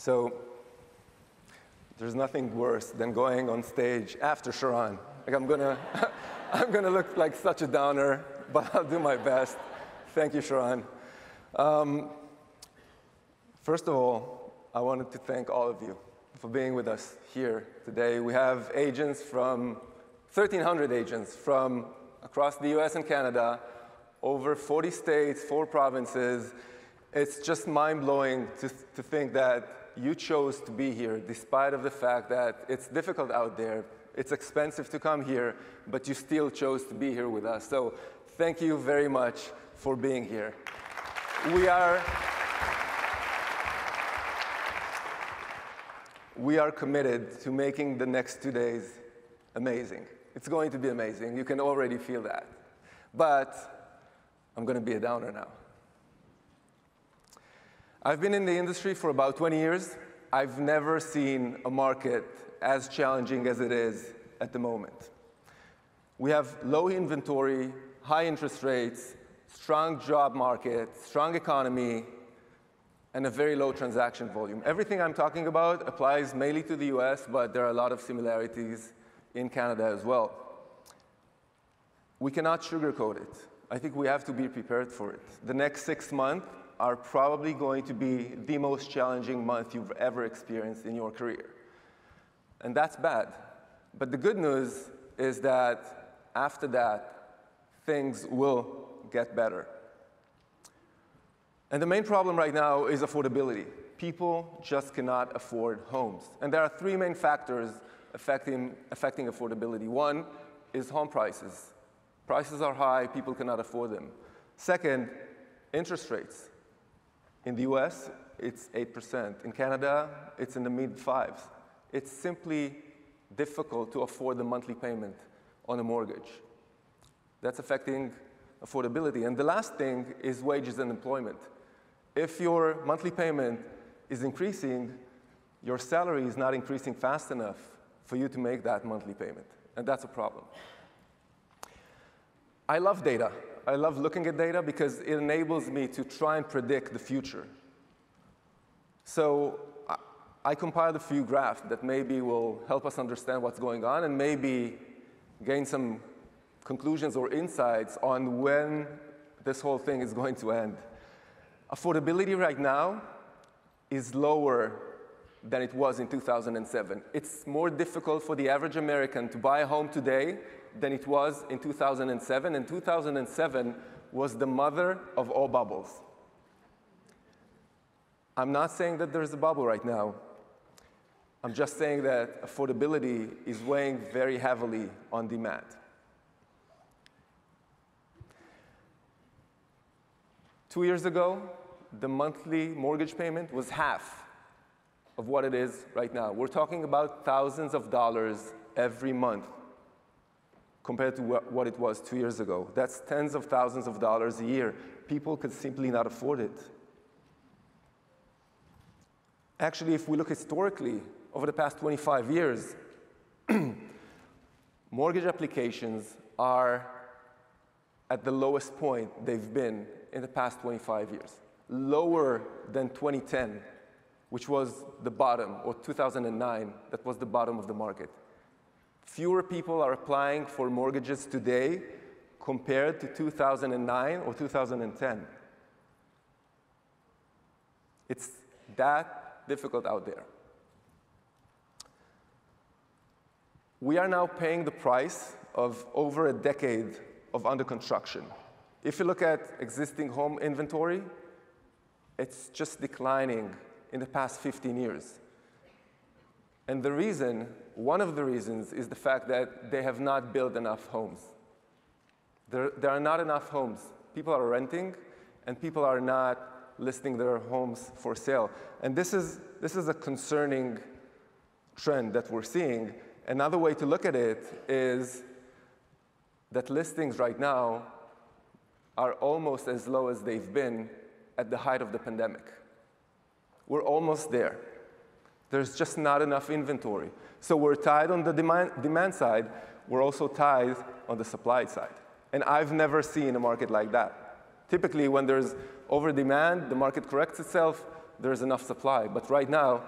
So there's nothing worse than going on stage after Sharon. Like I'm gonna look like such a downer, but I'll do my best. Thank you, Sharon. First of all, I wanted to thank all of you for being with us here today. We have agents from 1,300 agents from across the US and Canada, over 40 states, 4 provinces. It's just mind-blowing to think that you chose to be here, despite of the fact that it's difficult out there, it's expensive to come here, but you still chose to be here with us. So thank you very much for being here. We are committed to making the next 2 days amazing. It's going to be amazing. You can already feel that. But I'm going to be a downer now. I've been in the industry for about 20 years. I've never seen a market as challenging as it is at the moment. We have low inventory, high interest rates, strong job market, strong economy, and a very low transaction volume. Everything I'm talking about applies mainly to the US, but there are a lot of similarities in Canada as well. We cannot sugarcoat it. I think we have to be prepared for it. The next 6 months are probably going to be the most challenging month you've ever experienced in your career. And that's bad. But the good news is that after that, things will get better. And the main problem right now is affordability. People just cannot afford homes. And there are 3 main factors affecting affordability. One is home prices. Prices are high, people cannot afford them. Second, interest rates. In the US, it's 8%. In Canada, it's in the mid-5s. It's simply difficult to afford the monthly payment on a mortgage. That's affecting affordability. And the last thing is wages and employment. If your monthly payment is increasing, your salary is not increasing fast enough for you to make that monthly payment. And that's a problem. I love data. I love looking at data because it enables me to try and predict the future. So I compiled a few graphs that maybe will help us understand what's going on and maybe gain some conclusions or insights on when this whole thing is going to end. Affordability right now is lower than it was in 2007. It's more difficult for the average American to buy a home today than it was in 2007, and 2007 was the mother of all bubbles. I'm not saying that there's a bubble right now. I'm just saying that affordability is weighing very heavily on demand. Two years ago, the monthly mortgage payment was half of what it is right now. We're talking about thousands of dollars every month compared to what it was 2 years ago. That's tens of thousands of dollars a year. People could simply not afford it. Actually, if we look historically, over the past 25 years, mortgage applications are at the lowest point they've been in the past 25 years. Lower than 2010, which was the bottom, or 2009, that was the bottom of the market. Fewer people are applying for mortgages today compared to 2009 or 2010. It's that difficult out there. We are now paying the price of over a decade of under construction. If you look at existing home inventory, it's just declining in the past 15 years. And the reason, one of the reasons, is the fact that they have not built enough homes. There are not enough homes. People are renting, and people are not listing their homes for sale. And this is a concerning trend that we're seeing. Another way to look at it is that listings right now are almost as low as they've been at the height of the pandemic. We're almost there. There's just not enough inventory. So we're tied on the demand side. We're also tied on the supply side. And I've never seen a market like that. Typically, when there's over demand, the market corrects itself, there's enough supply. But right now,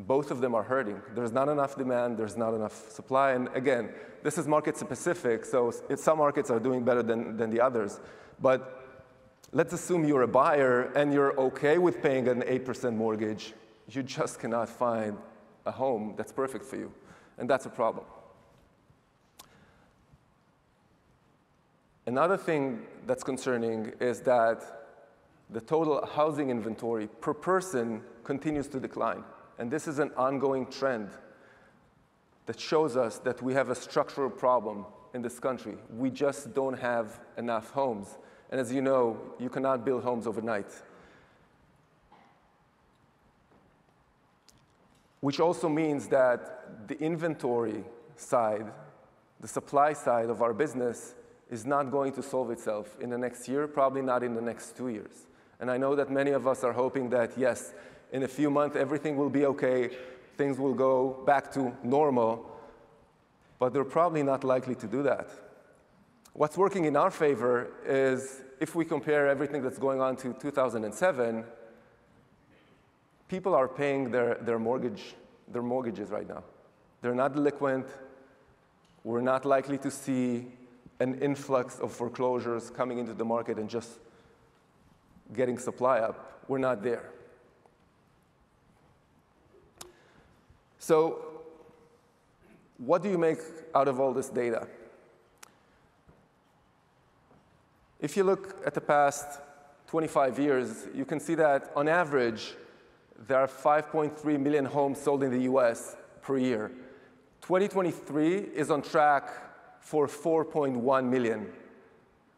both of them are hurting. There's not enough demand, there's not enough supply. And again, this is market specific, so some markets are doing better than the others. But let's assume you're a buyer and you're okay with paying an 8% mortgage. You just cannot find a home that's perfect for you. And that's a problem. Another thing that's concerning is that the total housing inventory per person continues to decline. And this is an ongoing trend that shows us that we have a structural problem in this country. We just don't have enough homes. And as you know, you cannot build homes overnight. Which also means that the inventory side, the supply side of our business is not going to solve itself in the next year, probably not in the next 2 years. And I know that many of us are hoping that, yes, in a few months, everything will be okay, things will go back to normal, but they're probably not likely to do that. What's working in our favor is if we compare everything that's going on to 2007, people are paying their mortgages right now. They're not delinquent. We're not likely to see an influx of foreclosures coming into the market and just getting supply up. We're not there. So what do you make out of all this data? If you look at the past 25 years, you can see that on average, there are 5.3 million homes sold in the US per year. 2023 is on track for 4.1 million.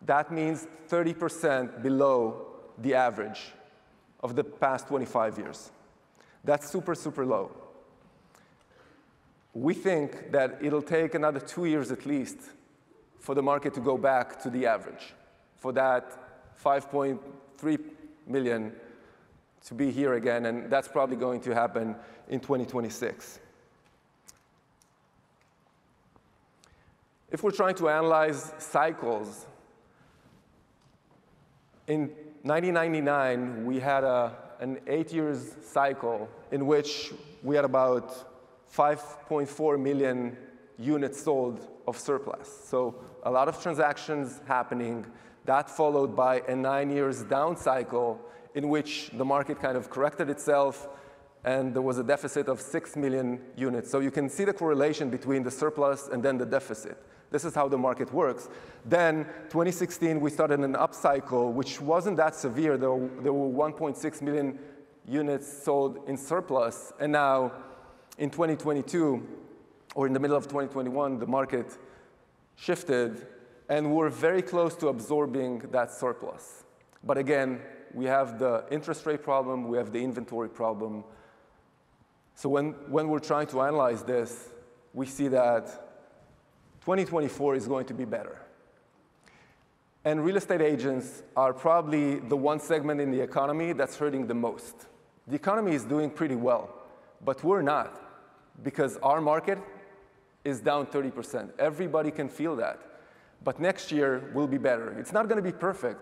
That means 30% below the average of the past 25 years. That's super, super low. We think that it'll take another 2 years at least for the market to go back to the average, for that 5.3 million to be here again, and that's probably going to happen in 2026. If we're trying to analyze cycles, in 1999, we had an 8-year cycle in which we had about 5.4 million units sold of surplus. So a lot of transactions happening. That followed by a 9-year down cycle in which the market kind of corrected itself and there was a deficit of 6 million units. So you can see the correlation between the surplus and then the deficit. This is how the market works. Then 2016, we started an upcycle, which wasn't that severe. There were 1.6 million units sold in surplus. And now in 2022, or in the middle of 2021, the market shifted, and we're very close to absorbing that surplus. But again, we have the interest rate problem, we have the inventory problem. So when we're trying to analyze this, we see that 2024 is going to be better. And real estate agents are probably the one segment in the economy that's hurting the most. The economy is doing pretty well, but we're not, because our market is down 30%. Everybody can feel that. But next year will be better. It's not going to be perfect,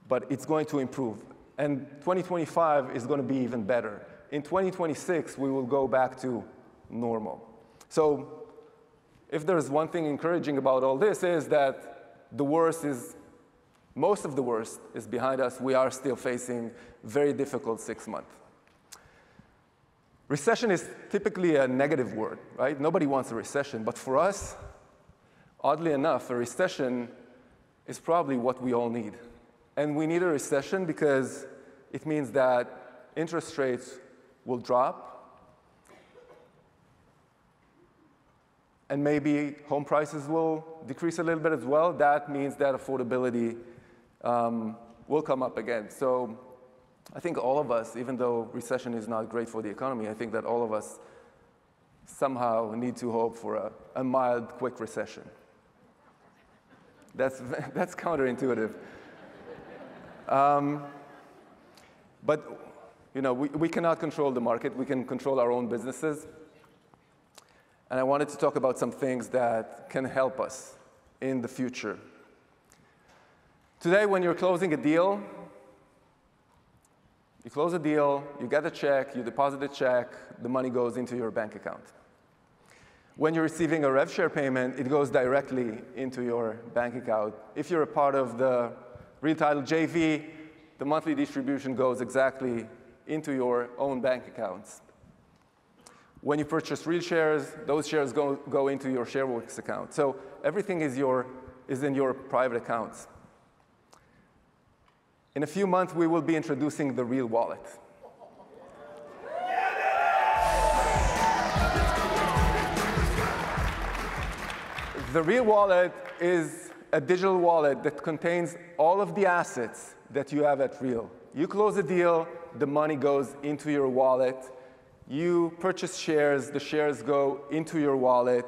but it's going to improve. And 2025 is going to be even better. In 2026, we will go back to normal. So if there's one thing encouraging about all this is that most of the worst is behind us. We are still facing very difficult 6 months. Recession is typically a negative word, right? Nobody wants a recession, but for us, oddly enough, a recession is probably what we all need. And we need a recession because it means that interest rates will drop, and maybe home prices will decrease a little bit as well. That means that affordability will come up again. So I think all of us, even though recession is not great for the economy, I think that all of us somehow need to hope for a mild, quick recession. That's counterintuitive. But you know, we cannot control the market. We can control our own businesses. And I wanted to talk about some things that can help us in the future. Today, when you're closing a deal, You close a deal, you get a check, you deposit the check, the money goes into your bank account. When you're receiving a rev share payment, it goes directly into your bank account. If you're a part of the Real Title JV, the monthly distribution goes exactly into your own bank accounts. When you purchase real shares, those shares go into your ShareWorks account. So everything is in your private accounts. In a few months, we will be introducing the Real Wallet. The Real Wallet is a digital wallet that contains all of the assets that you have at Real. You close a deal, the money goes into your wallet. You purchase shares, the shares go into your wallet,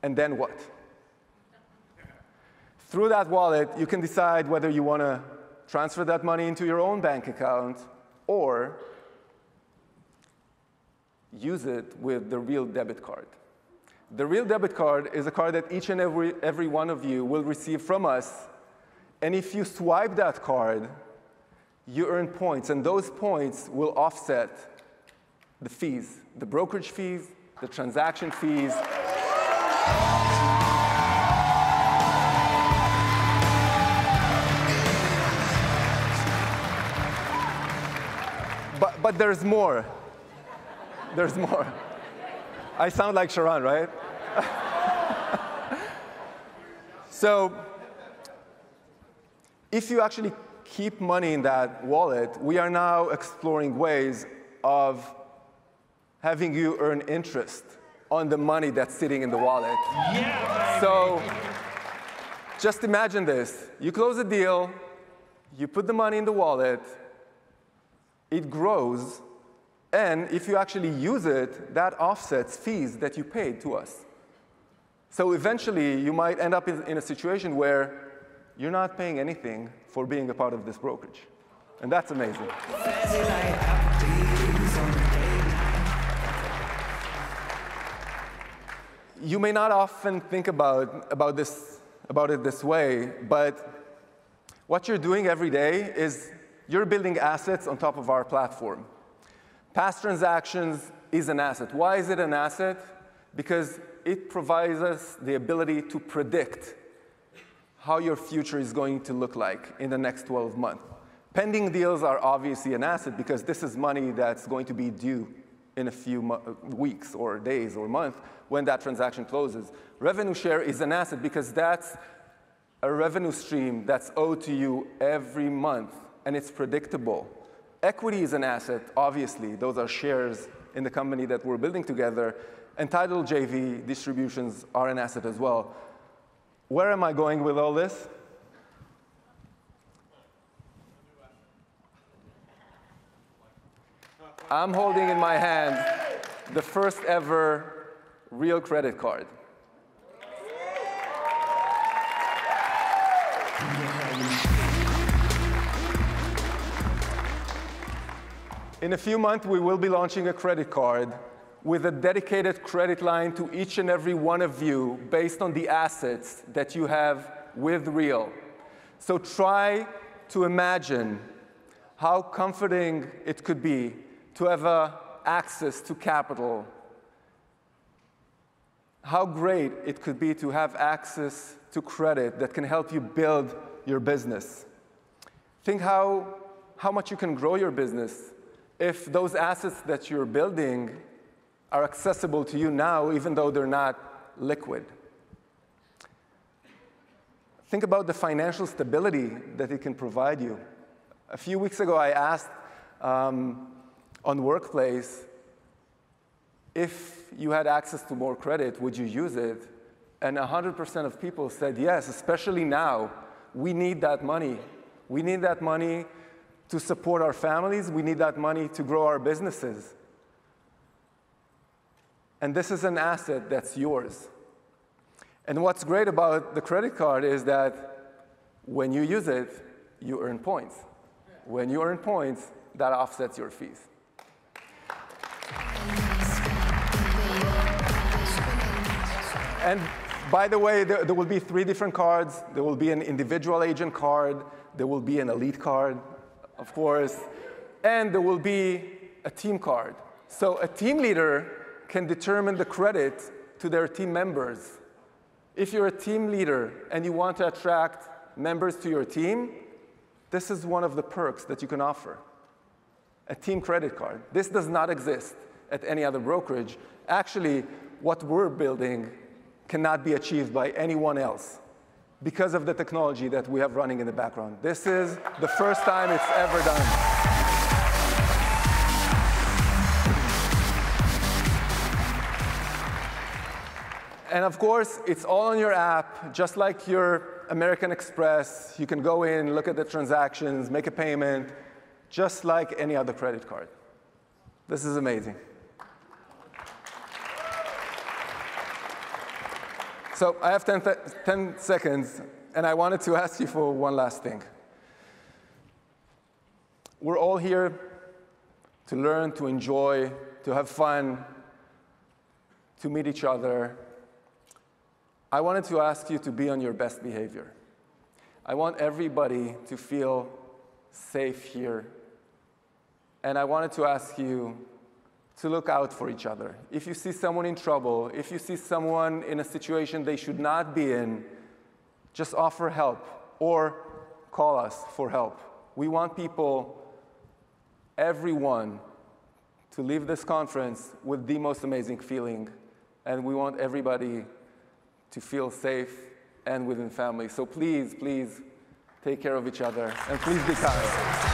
and then what? Through that wallet, you can decide whether you want to transfer that money into your own bank account or use it with the Real debit card. The Real debit card is a card that each and every one of you will receive from us, and if you swipe that card, you earn points, and those points will offset the fees, the brokerage fees, the transaction fees. But there's more. There's more. I sound like Sharon, right? So if you actually keep money in that wallet, we are now exploring ways of having you earn interest on the money that's sitting in the wallet. Yeah, so just imagine this. You close a deal, you put the money in the wallet, it grows, and if you actually use it, that offsets fees that you paid to us. So eventually, you might end up in a situation where you're not paying anything for being a part of this brokerage. And that's amazing. You may not often think about it this way, but what you're doing every day is you're building assets on top of our platform. Past transactions is an asset. Why is it an asset? Because it provides us the ability to predict how your future is going to look like in the next 12 months. Pending deals are obviously an asset because this is money that's going to be due in a few weeks or days or months when that transaction closes. Revenue share is an asset because that's a revenue stream that's owed to you every month, and it's predictable. Equity is an asset, obviously. Those are shares in the company that we're building together. And title JV distributions are an asset as well. Where am I going with all this? I'm holding in my hand the first ever Real credit card. In a few months, we will be launching a credit card with a dedicated credit line to each and every one of you based on the assets that you have with Real. So try to imagine how comforting it could be to have access to capital, how great it could be to have access to credit that can help you build your business. Think how much you can grow your business if those assets that you're building are accessible to you now, even though they're not liquid. Think about the financial stability that it can provide you. A few weeks ago, I asked on Workplace, if you had access to more credit, would you use it? And 100% of people said yes, especially now. We need that money. We need that money to support our families. We need that money to grow our businesses. And this is an asset that's yours. And what's great about the credit card is that when you use it, you earn points. When you earn points, that offsets your fees. And by the way, there will be 3 different cards. There will be an individual agent card. There will be an elite card, of course. And there will be a team card. So a team leader can determine the credit to their team members. If you're a team leader and you want to attract members to your team, this is one of the perks that you can offer. A team credit card. This does not exist at any other brokerage. Actually, what we're building cannot be achieved by anyone else because of the technology that we have running in the background. This is the first time it's ever done. And of course, it's all on your app, just like your American Express. You can go in, look at the transactions, make a payment, just like any other credit card. This is amazing. So I have 10 seconds, and I wanted to ask you for one last thing. We're all here to learn, to enjoy, to have fun, to meet each other. I wanted to ask you to be on your best behavior. I want everybody to feel safe here. And I wanted to ask you to look out for each other. If you see someone in trouble, if you see someone in a situation they should not be in, just offer help or call us for help. We want people, everyone, to leave this conference with the most amazing feeling. And we want everybody to feel safe and within family. So please, please take care of each other, and please be kind.